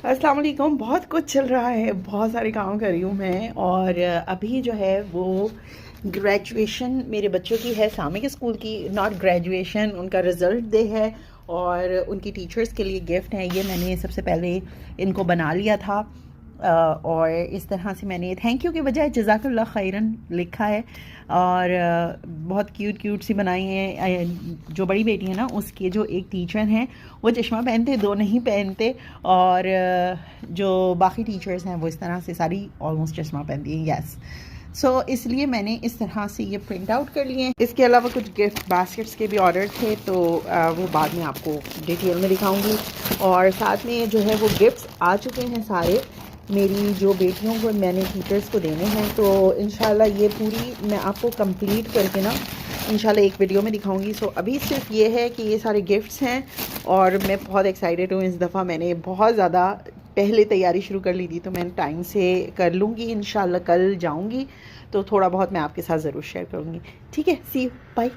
अस्सलाम वालेकुम। बहुत कुछ चल रहा है, बहुत सारे काम कर रही हूँ मैं। और अभी जो है वो ग्रेजुएशन मेरे बच्चों की है, सामने के स्कूल की, नॉट ग्रेजुएशन, उनका रिज़ल्ट डे है और उनकी टीचर्स के लिए गिफ्ट है। ये मैंने सबसे पहले इनको बना लिया था और इस तरह से मैंने थैंक यू के बजाय जज़ाकल्लाह खैरन लिखा है। और बहुत क्यूट क्यूट सी बनाई हैं। जो बड़ी बेटी है ना, उसके जो एक टीचर हैं वो चश्मा पहनते, दो नहीं पहनते। और जो बाकी टीचर्स हैं वो इस तरह से सारी ऑलमोस्ट चश्मा पहनती हैं। यस, सो इसलिए मैंने इस तरह से ये प्रिंट आउट कर लिए हैं। इसके अलावा कुछ गिफ्ट बास्केट्स के भी ऑर्डर थे, तो वो बाद में आपको डिटेल में दिखाऊंगी। और साथ में जो है वो गिफ्ट्स आ चुके हैं सारे, मेरी जो बेटियों को मैंने टीचर्स को देने हैं। तो इंशाल्लाह ये पूरी मैं आपको कंप्लीट करके ना इंशाल्लाह एक वीडियो में दिखाऊंगी। सो अभी सिर्फ ये है कि ये सारे गिफ्ट्स हैं और मैं बहुत एक्साइटेड हूँ। इस दफ़ा मैंने बहुत ज़्यादा पहले तैयारी शुरू कर ली थी, तो मैं टाइम से कर लूँगी इंशाल्लाह। कल जाऊँगी तो थोड़ा बहुत मैं आपके साथ ज़रूर शेयर करूँगी। ठीक है, सी यू, बाय।